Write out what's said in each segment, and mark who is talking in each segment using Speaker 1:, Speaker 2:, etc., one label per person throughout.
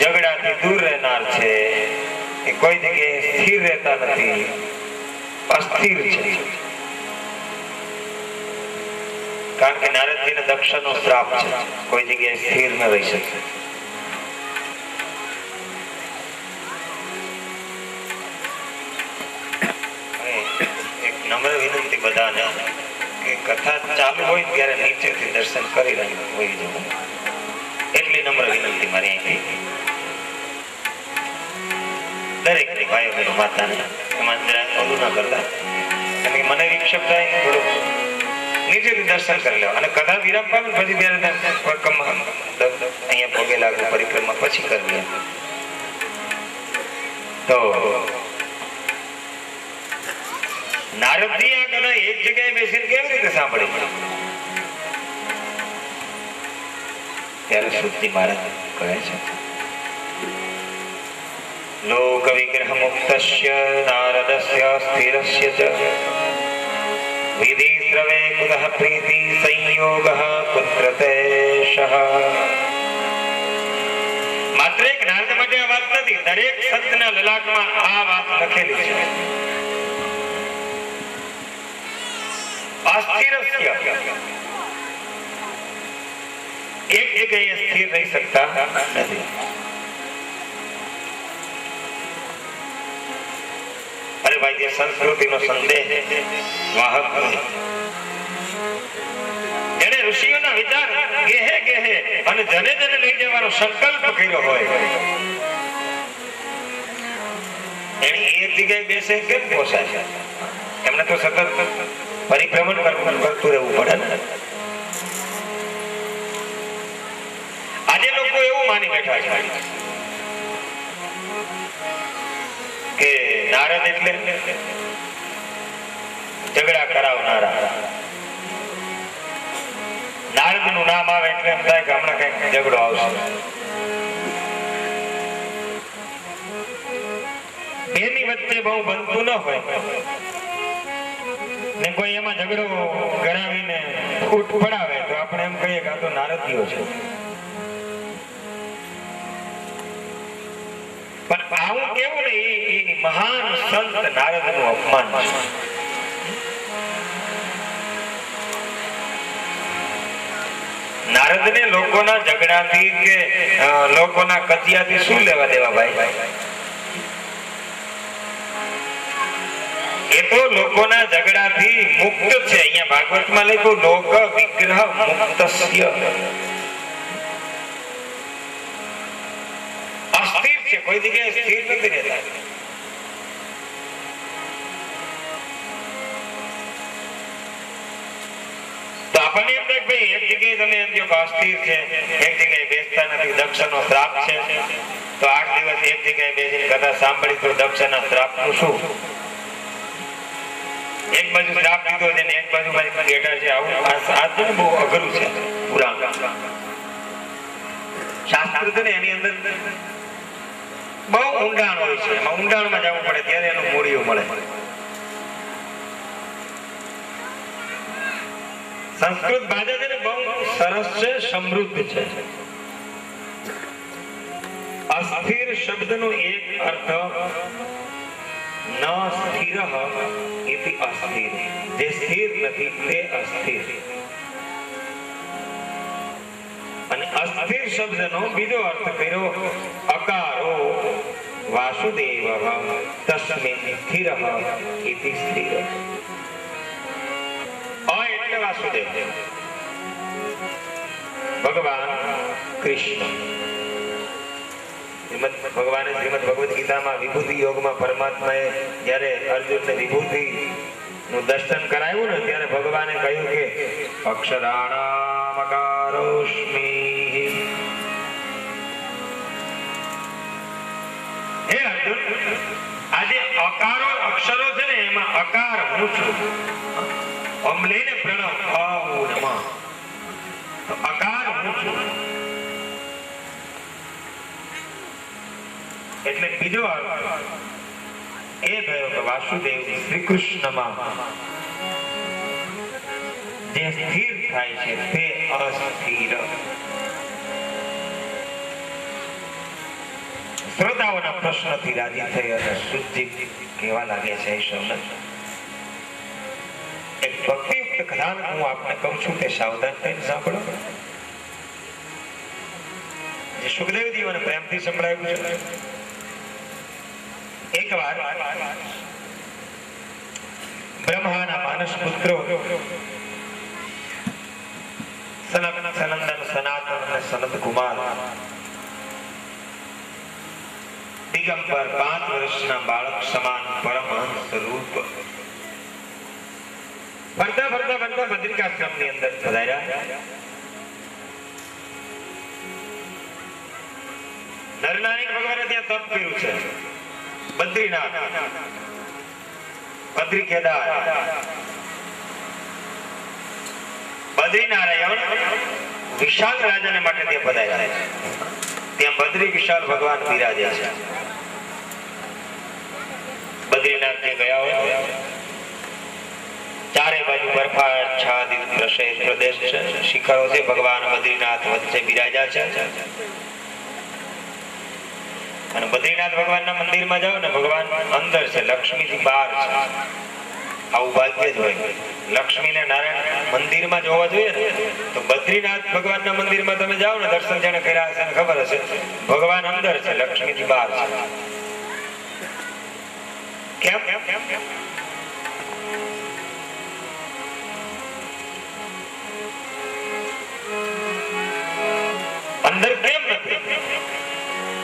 Speaker 1: ઝઘડાથી દૂર રહેનાર છે એ કોઈ જગ્યાએ સ્થિર રહેતા નથી, અસ્થિર છે. કારણ કે નારદજીને દક્ષનો શ્રાપ છે, કોઈ જગ્યાએ સ્થિર ન રહી શકે. એક નમ્ર વિનંતી બધાને કે કથા ચાલુ હોય ત્યારે નીચેથી દર્શન કરી રહ્યા હોય જવું, એટલી નમ્ર વિનંતી મારી અહીંથી દરેક ભાઈઓ બહેનો માતાને. એમાં ઓલું ના કરતા, કારણ કે મને વિક્ષેપ થાય થોડું નીચેથી દર્શન કરી લેવા, અને કથા વિરામ પામે પછી અહીંયા પગે લાગુ પરિક્રમા પછી કરવી. તો નારદજી આ કથા એક જગ્યાએ બેસીને કેવી રીતે સાંભળી? ત્યારે સુરતી મહારાજ કહે છે, લોક વિગ્રહ મુક્તસ્ય નારદસ્ય સ્થિરસ્ય ચ વિધિ શ્રવે કુતઃ પ્રીતિ સંયોગઃ પુત્ર તેષઃ. માત્ર એક નારદ માટે આ વાત નથી, દરેક સંતના લલાટમાં આ વાત લખેલી છે. અસ્થિરસ્ય, એક જગ્યાએ સ્થિર રહી શકતા નથી. અરે ભાઈ, જે સંસ્કૃતિનો સંદેહ વાહક જેને ઋષિઓના વિચાર ગેહે ગેહે અને જને જને લઈ જવાનો સંકલ્પ કર્યો હોય, એની એક જગ્યાએ બેસે કેમ પોસાય? એમને તો સતત પરિભ્રમણ કરતું રહેવું પડે ને. આજે લોકો એવું માની બેઠા છે કે નારદ એટલે ઝઘડા કરાવનારા. નારદ નું નામ આવે એટલે એમ થાય કે હમણાં કઈક ઝઘડો આવશે. બેની વચ્ચે બહુ બનતું ન હોય ને કોઈ એમાં ઝઘડો કરાવીને ફૂટ પડાવે તો આપણે એમ કહીએ કે આ તો નારદીઓ છે. પણ આવું કેવું ને, એ મહાન સંત નારદ નું અપમાન છે. નારદ ને લોકોના ઝઘડાથી કે લોકોના કજિયાથી શું લેવા દેવા ભાઈ? એ તો લોકોના ઝઘડાથી મુક્ત છે. અહીંયા ભાગવતમાં લખ્યું લોક વિગ્રહ મુક્તસ્ય. અસ્થિર છે, કોઈ જગ્યાએ સ્થિર નથી રહેતા. તો આપણને એમ થાય ભાઈ એક જગ્યાએ તમે એમ કહો અસ્થિર છે, એક જગ્યાએ બેસતા નથી, દક્ષનો શ્રાપ છે, તો 8 દિવસ એક જગ્યાએ બેસીને કથા સાંભળી તો દક્ષના શ્રાપનું શું? એક બાજુ શ્રાપ દીધો છે ને એક બાજુ મારી બેઠા છે. આવું આ તો બહુ અઘરું છે. પુરાણ શાસ્ત્ર છે ને એની અંદર બહુ ઊંડાણ હોય છે. એમાં ઊંડાણમાં જવું પડે ત્યારે એનું મૂળિયું મળે. સંસ્કૃત ભાષા છે ને બહુ સરસ છે, સમૃદ્ધ છે. અસ્થિર શબ્દનો એક અર્થ ન સ્થિર ઇતિ અસ્થિર, જે સ્થિર નથી તે અસ્થિર. અને અસ્થિર શબ્દનો બીજો અર્થ કર્યો અકારો વાસુદેવ તસ્મિન સ્થિર ઇતિ સ્થિર. એટલે વાસુદેવ ભગવાન કૃષ્ણ. ભગવાને શ્રીમદ ભગવદ ગીતામાં વિભૂતિ યોગમાં પરમાત્માએ જ્યારે અર્જુનને વિભૂતિ નું દર્શન કરાવ્યું ને ત્યારે ભગવાને કહ્યું કે અક્ષરાણામકારોસ્મિ. હે અર્જુન, આજે અકારો અક્ષરો છે ને એમાં અકાર હું છું. અમલેને પ્રણવ નમઃ, તો અકાર હું છું. એટલે બીજો અર્થ એ થયો કે વાસુદેવ શ્રી કૃષ્ણમાં જે સ્થિર થાય છે તે અસ્થિર. શ્રોતાઓના પ્રશ્નથી રાજી થઈ અને શુદ્ધિ કહેવા લાગે છે એક ભક્તિયુક્ત કથા હું આપને કહું છું તે સાવધાન થઈને સાંભળો. જે સુખદેવજી મને પ્રેમથી સંભળાવ્યું છે. એકવાર બ્રહ્માના માનસ પુત્રો સનંદન, સનાતન અને સનત કુમાર દિગંબર 5 વર્ષના બાળક સમાન પરમહંસ રૂપ ફરતા ફરતા ફરતા બદ્રિકાશ્રમની અંદર પધાર્યા. નરનારાયણ ભગવાને ત્યાં તપ કર્યું છે. બદ્રીનાથ, બદ્રી કેદાર, બદ્રીનારાયણ વિશાલ રાજાને માટે ત્યાં પધાર્યા છે. ત્યાં બદ્રી વિશાલ ભગવાન બિરાજે છે. બદ્રીનાથ જે ગયા હોય ચારે બાજુ બરફાચ્છાદિત પ્રદેશ છે, શિખરો છે. ભગવાન બદ્રીનાથ વચ્ચે બિરાજા છે. અને બદ્રીનાથ ભગવાનના મંદિરમાં જાઓ ને, ભગવાન અંદર છે, લક્ષ્મીજી બહાર છે. આવું ભાગ્ય જ હોય. લક્ષ્મી ને નારાયણ મંદિરમાં જોવા જોઈએ ને, તો બદ્રીનાથ ભગવાનના મંદિરમાં તમે જાઓ ને, દર્શન જેને કર્યા હશે ખબર હશે, ભગવાન અંદર છે, લક્ષ્મીજી બહાર છે. કેમ? અંદર કેમ નથી?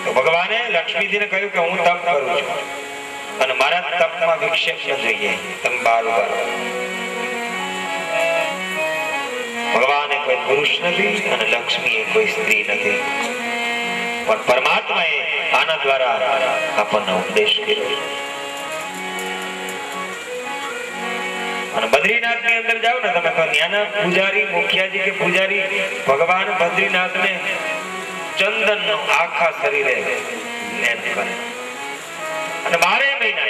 Speaker 1: તો ભગવાને લક્ષ્મીજીને કહ્યું કે હું તપ કરું છું અને મારા તપમાં વિક્ષેપ ન જોઈએ, તમે બહાર ઉભા રહો. ભગવાન એ કોઈ પુરુષ નથી અને લક્ષ્મી એ કોઈ સ્ત્રી નથી, પણ પરમાત્માએ આના દ્વારા આપણને ઉપદેશ કર્યો. અને બદ્રીનાથ ની અંદર જાઓ ને તમે, તો ત્યાંના પૂજારી, મુખિયાજી કે પૂજારી ભગવાન બદ્રીનાથ ને ચંદન નો આખા શરીરે લેપ કરે. અને 12 મહિના,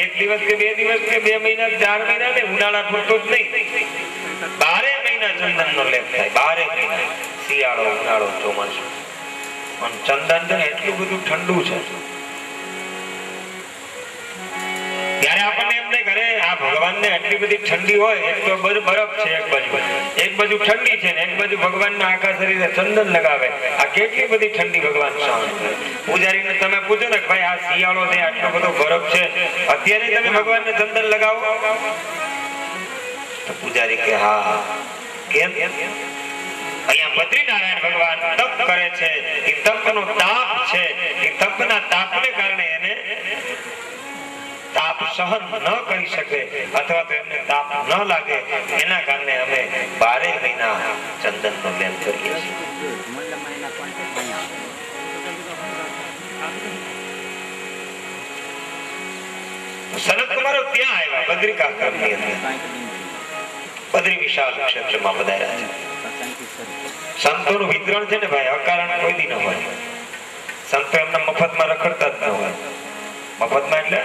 Speaker 1: એક દિવસ કે 2 દિવસ કે 2 મહિના 4 મહિના ને, ઉનાળા પૂરતો જ નહીં, 12 મહિના ચંદન નો લેપ થાય. 12 મહિના, શિયાળો, ઉનાળો, ચોમાસું. અને ચંદન છે એટલું બધું ઠંડુ છે. ત્યારે આપણને એમ થાય ઘરે આ ભગવાન ને આટલી બધી ઠંડી હોય, એક તો બરફ છે એક બાજુ ઠંડી છે ને એક બાજુ ભગવાન ના આખા શરીરે ચંદન લગાવે. આ કેટલી બધી ઠંડી ભગવાન સહન કરે. પૂજારીને તમે પૂછો ને ભાઈ આ શિયાળો છે, આટલો બધો બરફ છે, અત્યારે તમે ભગવાનને ચંદન લગાવો? તો પૂજારી કે હા. કેમ? અહીંયા બદ્રીનારાયણ ભગવાન તપ કરે છે. એ તપનો તાપ છે, એ તપના તાપને કારણે એને તાપ સહન ન કરી શકે અથવા તો એમને તાપ ન લાગે, એના કારણે અમે 12 મહિના ચંદનનો લેપ કરીએ છીએ. સનત કુમારો ત્યાં આવ્યા બદ્રિકાશ્રમની અંદર. બદ્રી વિશાળ ક્ષેત્રમાં પધાર્યા છે. સંતોનું વિતરણ છે ને ભાઈ, અકારણ કોઈ દી ન હોય. સંતો એમના મફતમાં રખડતા જ ન હોય. મફતમાં એટલે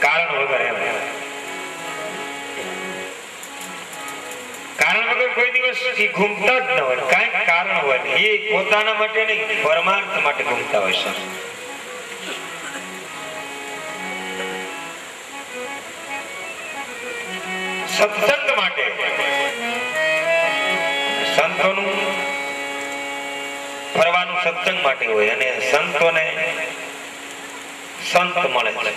Speaker 1: કારણ વગર. એમ કારણ વગર કોઈ દિવસ ઘૂમતા જ ન હોય. કઈક કારણ હોય, એ પોતાના માટે નહીં, પરમાર્થ માટે ઘૂમતા હોય છે. સત્સંગ માટે સંતોનું ફરવાનું સત્સંગ માટે હોય, અને સંતોને સંત મળે છે.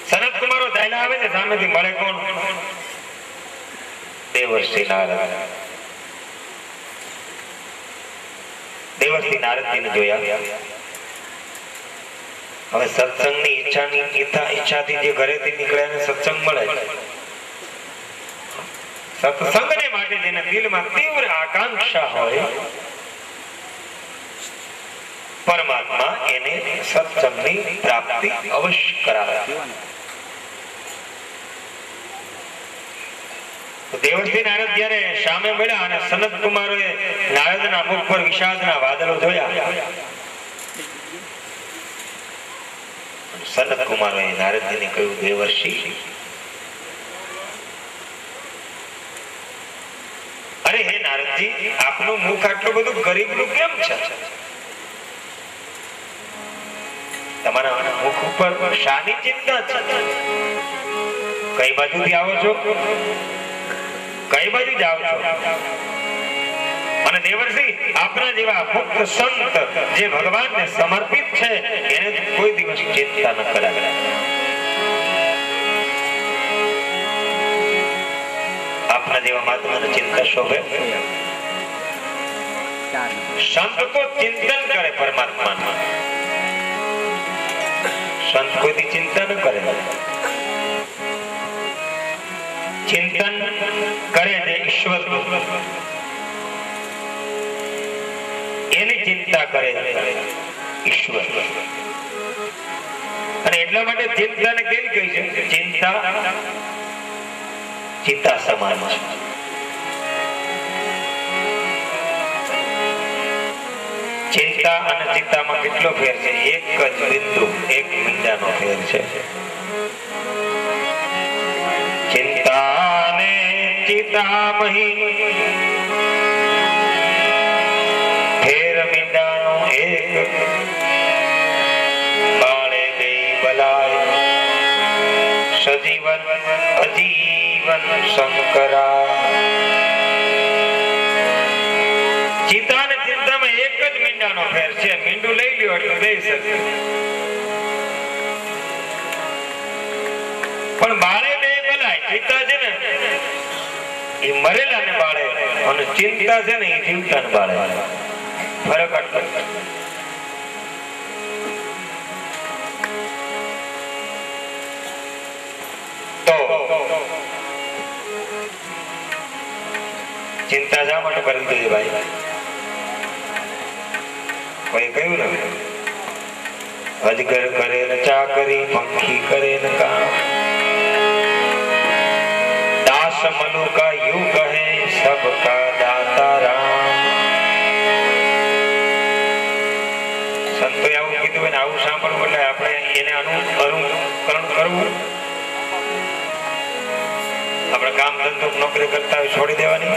Speaker 1: સનત કુમારો ચાલ્યા આવે છે, સામેથી મળે કોણ? દેવર્ષિ નારદ. દેવર્ષિ નારદજીને જોયા. હવે સત્સંગની ઈચ્છાથી જે ઘરેથી નીકળે એને સત્સંગ મળે. સત્સંગને માટે જેને દિલમાં તીવ્ર આકાંક્ષા હોય, પરમાત્મા એને સત્સંગની પ્રાપ્તિ અવશ્ય કરાવે. દેવર્ષિ નારદ જ્યારે સામે મળ્યા અને સનત કુમારોએ નારદના મુખ પર વિષાદના વાદળો જોયા, સનત કુમારોએ નારદજીને કહ્યું, દેવર્ષિ, અરે હે નારદજી, આપનું મુખ આટલું બધું ગરીબનું કેમ છે? તમારા મુખ ઉપર શાની ચિંતા છે? કઈ બાજુથી આવો છો? કઈ બાજુ જાઓ છો? અને દેવર્ષિ આપના જેવા મુક્ત સંત જે ભગવાનને સમર્પિત છે એને કોઈ દિવસ ચિંતા ન કરાવે. આપના જેવા મહાત્માને ચિંતા શોભે? સંત તો ચિંતન કરે પરમાત્માનું. સંત કોઈ ચિંતા ન કરે. ચિંતન કરે છે ઈશ્વરનું, એની ચિંતા કરે ઈશ્વર. અને એટલા માટે ચિંતાને કેવી કહી છે? ચિંતા સમાન છે. ચિંતા અને ચિંતામાં કેટલો ફેર છે? એક જ બિંદુ, એક મીંડાનો ફેર છે. ચિંતાને ચિંતામહી ફેર મીંડાનો એક. બાળે ગઈ બલાય સજીવન અજીવન શંકરા. ચિંતા અને ચિંતામાં એક જ મીંડાનો ફેર છે. મીંડું લઈ લ્યો એટલે દઈ શકે, પણ બાળે ને બલાય. ચિંતા છે ને એ મરેલા ને બાળે, અને ચિંતા છે ને એ જીવતા ને બાળે. ફરક આટલો. તો ચિંતા શા માટે કરવી જોઈએ ભાઈ? કોઈ કહ્યું ને, અજગર કરે ને ચાકરી, પંખી કરે ને કામ, દાસ મनु का युग है सबका दाता राम. સંતોએ આવું કીધું હોય ને આવું સાંભળવું એટલે આપણે એને અનુકરણ કરવું. આપણે કામ ધંધો નોકરી કરતા હોય છોડી દેવાની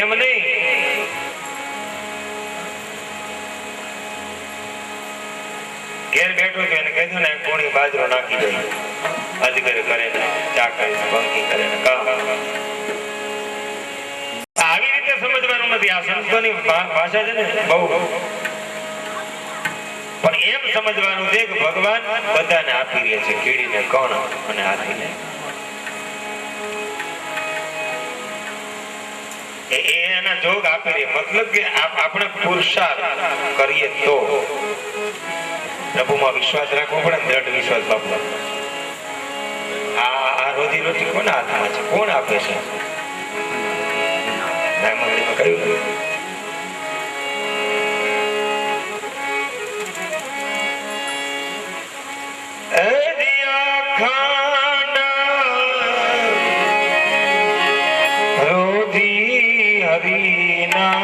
Speaker 1: એમ નહીં. ઘેર બેઠો છે એને કીધું ને કોણી બાજરો નાખી દે. અજગર કરે ને ચાકરી, પંખી કરે ને કામ. આવી રીતે સમજવાનું નથી. આ સંતોની ભાષા છે ને બહુ. પણ એમ સમજવાનું છે કે ભગવાન બધાને આપી રહ્યા છે, કીડીને કોણ અને હાથીને. એના જોગ આપી રહ્યા. મતલબ કે આપણે પુરુષાર્થ કરીએ તો પ્રભુમાં વિશ્વાસ રાખવો પડે, દ્રઢ વિશ્વાસ બાપુ. આ રોજી રોટી કોના હાથમાં છે? કોણ આપે છે? મંદિરમાં કહ્યું રોજી હરિના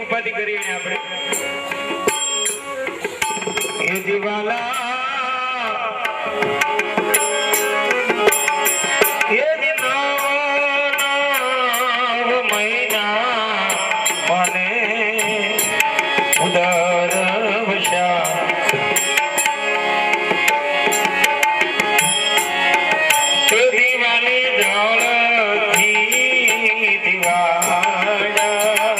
Speaker 1: ઉપાધિ કરીને આપણે એ દીવાલા એ દિનાવ મહિના મને ઉદર વશા એ દીવાની દોલથી દિવાળા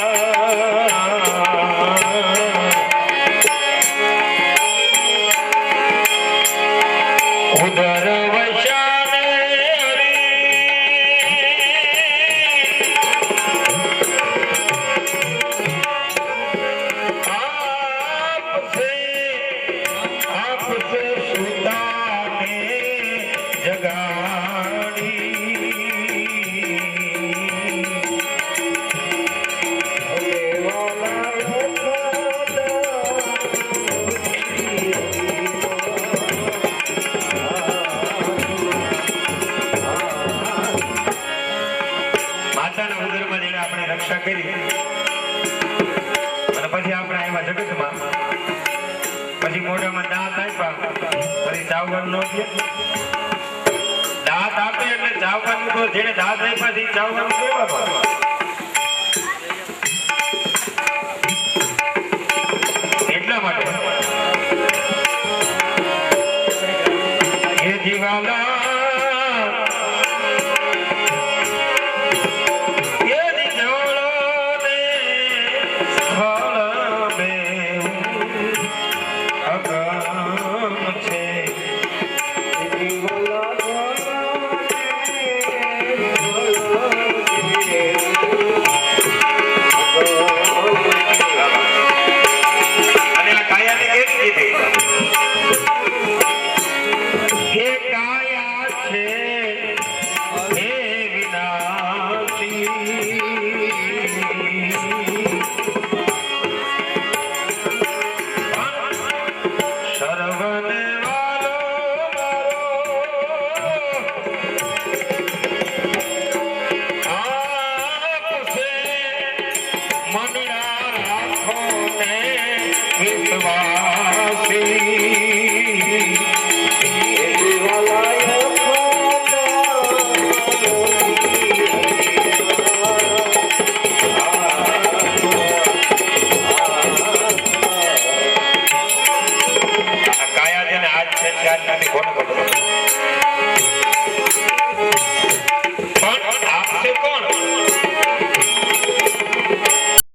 Speaker 1: માતાના ઉદરમાં જઈને આપણે રક્ષા કરી અને પછી આપણે આવ્યા જગતમાં, પછી મોઢામાં દાંત આપ્યા, પછી ચાવવાનું ન થયું. દાંત આપે એટલે ચાવવાનું તો જેને દાંત આપ્યા છે ચાવવાનું કહેવાનું. એટલા માટે હે જીવાલા કોણ આપશે? કોણ?